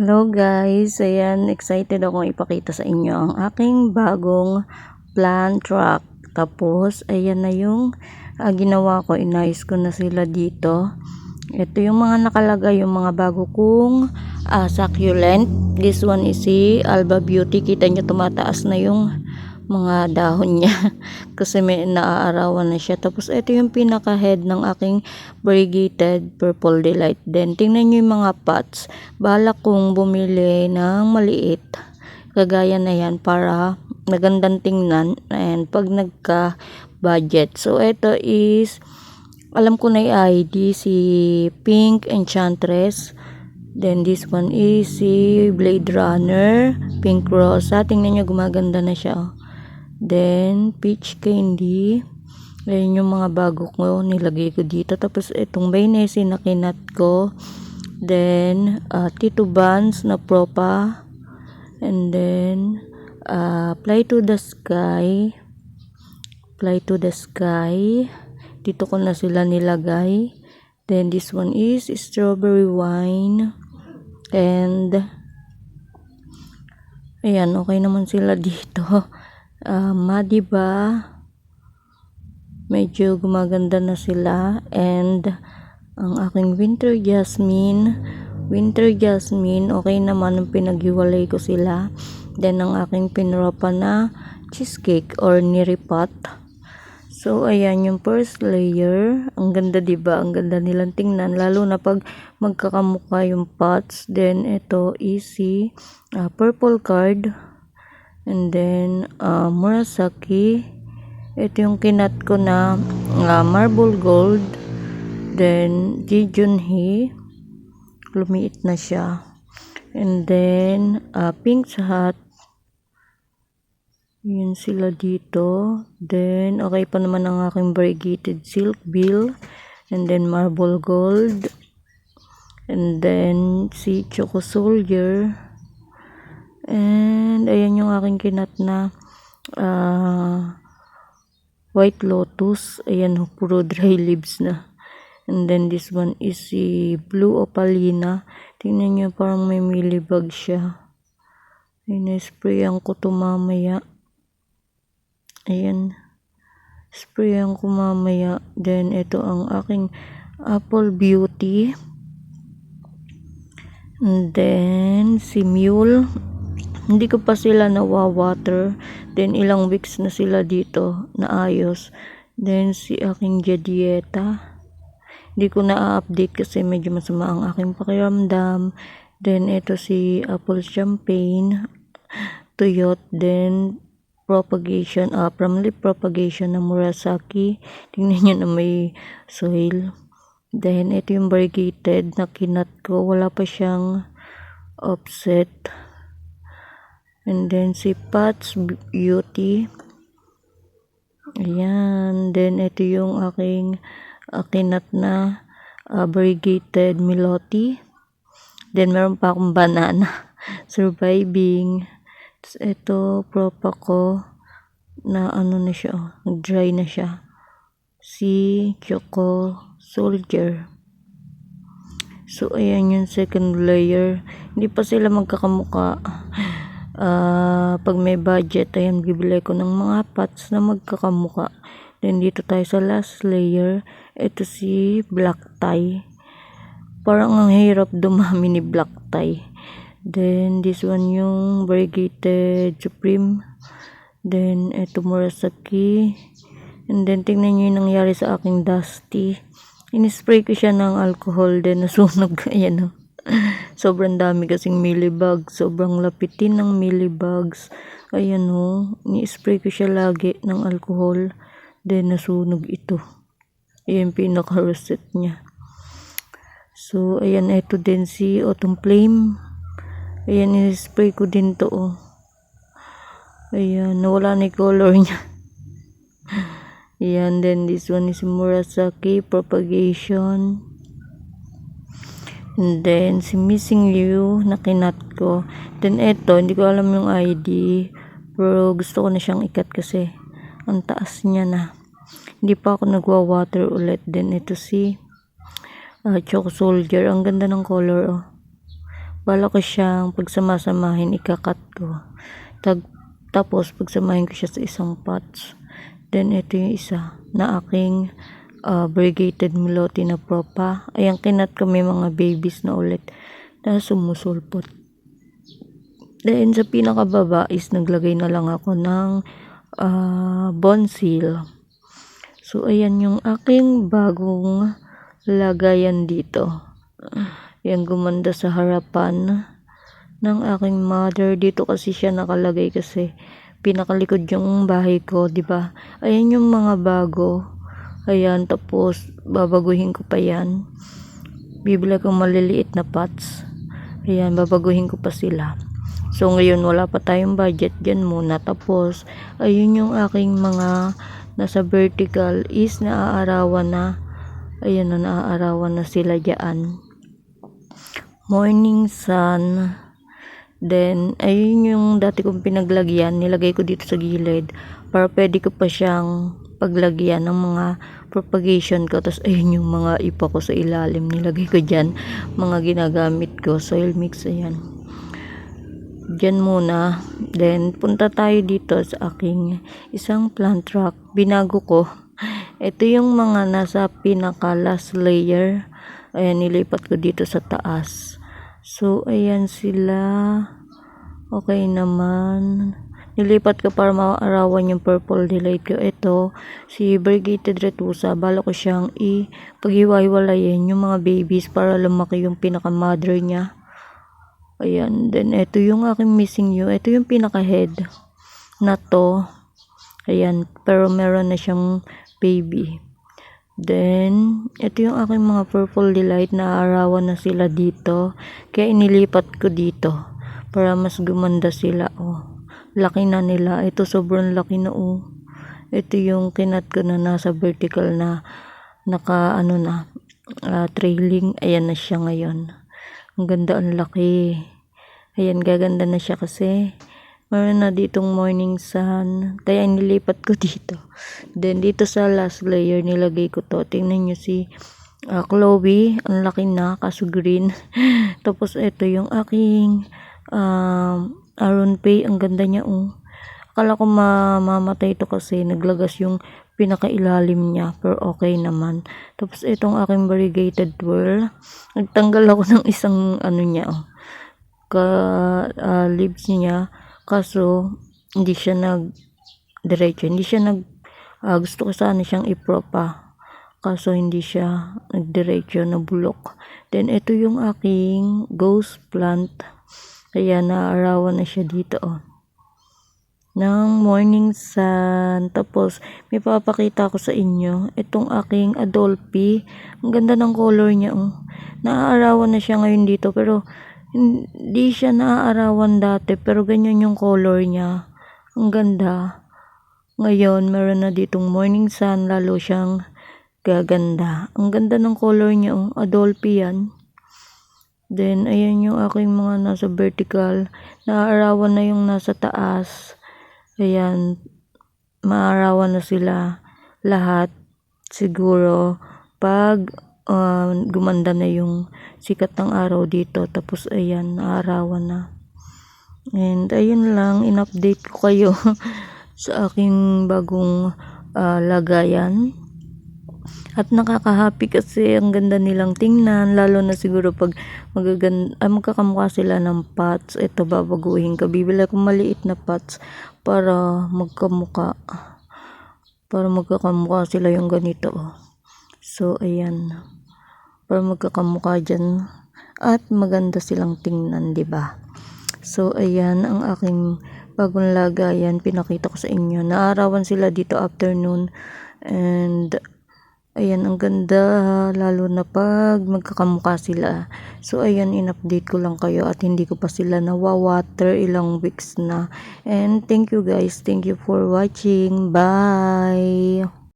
Hello guys, ayan, excited akong ipakita sa inyo ang aking bagong plant truck. Tapos, ayan na yung ginawa ko, inayos ko na sila dito. Ito yung mga nakalagay, yung mga bago kong succulent. This one is si Alba Beauty. Kita nyo tumataas na yung mga dahon niya kasi may naaarawan na siya. Tapos ito yung pinaka head ng aking variegated purple delight. Then tingnan nyo yung mga pots. Balak kong bumili ng maliit kagaya na yan para magandang tingnan and pag nagka budget. So ito is alam ko na yung ID, si Pink Enchantress. Then this one is si Blade Runner, Pink Rosa. Tingnan nyo, gumaganda na siya. Then Peach Candy. Ayan yung mga bago ko, nilagay ko dito. Tapos itong Bainesi na kinat ko. Then Tito Buns na Propa. And then Fly to the Sky. Fly to the Sky. Dito ko na sila nilagay. Then this one is Strawberry Wine. And ayan, okay naman sila dito. Madiba, medyo gumaganda na sila. And ang aking winter jasmine, okay naman nung pinaghiwalay ko sila. Then ang aking pinropa na cheesecake or niripat. So ayan yung first layer, ang ganda, diba? Ang ganda nilang tingnan, lalo na pag magkakamukha yung pots. Then ito is si purple card. And then Murasaki. Ito yung kinat ko na marble gold. Then Jijunhee, lumiit na siya. And then Pink's Hat. Yun sila dito. Then okay pa naman ang aking variegated silk bill. And then marble gold. And then si Choco Soldier. And ayan yung aking kinat na White Lotus. Ayan, puro dry leaves na. And then this one is si Blue Opalina. Tingnan nyo, parang may mealybug siya. Ayan, sprayan ko to mamaya. Ayan, sprayan ko mamaya. Then ito ang aking Apple Beauty. And then si Mule. Hindi ko pa sila nawawater. Then ilang weeks na sila dito na ayos. Then si aking Jadieta. Hindi ko na-update kasi medyo masama ang aking pakiramdam. Then ito si Apple Champagne, Tuyot. Then propagation, from leaf propagation ng Murasaki. Tingnan nyo na may soil. Then ito yung variegated na kinat ko. Wala pa siyang offset. And then si Pat's Beauty. Ayan. Then ito yung aking kinat na variegated Meloti. Then meron pa akong banana. Surviving. Tapos ito, propa ko na ano na siya. Nag-dry na siya. Si Choco Soldier. So ayan yung second layer. Hindi pa sila magkakamuka. Pag may budget, ayan, bibili ko ng mga pots na magkakamuka. Then dito tayo sa last layer. Ito si Black Tie. Parang ang hirap dumami ni Black Tie. Then this one yung variegated Supreme. Then ito Murasaki. And then tingnan nyo yung nangyari sa aking Dusty. Inispray ko siya ng alcohol, then nasunog. Ayan o. Sobrang dami kasing mealybugs. Sobrang lapitin ng mealybugs. Ayan o. Ni-spray ko siya lagi ng alcohol. Then nasunog ito. Ayan pinaka-reset niya. So ayan, ito din si Autumn Flame. Ayan, ni-spray ko din to o. Ayan, nawala na yung color niya. Ayan, then this one is Murasaki Propagation. And then si Missing You na kinat ko. Then ito, hindi ko alam yung ID, pero gusto ko na siyang ikat kasi ang taas niya na. Hindi pa ako nagwa-water ulit. Then ito si Choco Soldier. Ang ganda ng color oh. Bala ko siyang pagsamasamahin, ikakat ko. Tapos pagsamahin ko siya sa isang pots. Then ito yung isa na aking variegated Milote na propa. Ayan, kinat ko, may mga babies na ulit na sumusulpot. Then sa pinakababa is naglagay na lang ako ng bonsil. So ayan yung aking bagong lagayan dito. Ayan, gumanda sa harapan ng aking mother. Dito kasi siya nakalagay kasi pinakalikod yung bahay ko, di ba? Ayan yung mga bago. Ayan, tapos babaguhin ko pa yan. Bibili ko maliliit na pots. Ayan, babaguhin ko pa sila. So ngayon wala pa tayong budget, dyan muna. Tapos ayun yung aking mga nasa vertical is naaarawan na. Ayan na, naaarawan na sila dyan. Morning sun. Then ayun yung dati kong pinaglagyan, nilagay ko dito sa gilid para pwede ko pa siyang paglagyan ng mga propagation ko. Tapos ayun yung mga ipa ko sa ilalim, nilagay ko dyan, mga ginagamit ko, soil mix. Ayan, dyan muna. Then punta tayo dito sa aking isang plant rack. Binago ko, ito yung mga nasa pinaka last layer. Ayan, nilipat ko dito sa taas. So ayan sila, okay naman. Nilipat ko para maarawan yung purple delight ko. Ito si variegated retusa, bala ko siyang ipaghiwa-hiwalayin yung mga babies para lumaki yung pinaka mother niya. Ayan, then ito yung aking missing you. Ito yung pinaka head na to. Ayan, pero meron na siyang baby. Then ito yung aking mga purple delight, na arawan na sila dito. Kaya inilipat ko dito para mas gumanda sila. Oh, laki na nila. Ito sobrang laki na. Oh, ito yung kinat ko na nasa vertical na naka trailing. Ayan na siya ngayon. Ang ganda, ang laki. Ayan, gaganda na siya kasi meron na ditong morning sun. Kaya nilipat ko dito. Then dito sa last layer nilagay ko to. Tingnan nyo si Chloe. Ang laki na, kaso green. Tapos ito yung aking Aron Pay. Ang ganda niya. Oh. Akala ko mamamatay ito kasi naglagas yung pinakailalim niya, pero okay naman. Tapos itong aking variegated twirl, nagtanggal ako ng isang niya, leaves niya, kaso hindi siya diretso, hindi siya gusto ko sana siyang ipropa, kaso hindi siya nagdiretso, na bulok. Then ito yung aking ghost plant. Kaya naarawan na siya dito ng morning sun. Tapos may papakita ko sa inyo itong aking Adolphi. Ang ganda ng color niya. Naaarawan na siya ngayon dito, pero hindi siya naaarawan dati, pero ganyan yung color niya. Ang ganda. Ngayon meron na ditong morning sun, lalo siyang gaganda. Ang ganda ng color niya. Adolphi yan. Then ayan yung aking mga nasa vertical, naaarawan na yung nasa taas. Ayan, maarawan na sila lahat siguro pag gumanda na yung sikat ng araw dito. Tapos ayan, naarawan na. And ayun lang, in-update ko kayo sa aking bagong lagayan. At nakaka-happy kasi ang ganda nilang tingnan, lalo na siguro pag magkakamukha sila ng pots. Ito, babaguhin ko. Bibili ko maliit na pots para magkamukha. Para magkakamukha sila yung ganito. So, ayan. Para magkakamukha dyan. At maganda silang tingnan, diba? So, ayan ang aking bagong lagayan. Pinakita ko sa inyo. Naarawan sila dito afternoon. And ayan, ang ganda, lalo na pag magkakamukha sila. So ayan, in-update ko lang kayo at hindi ko pa sila nawawater, ilang weeks na. And thank you guys, thank you for watching. Bye!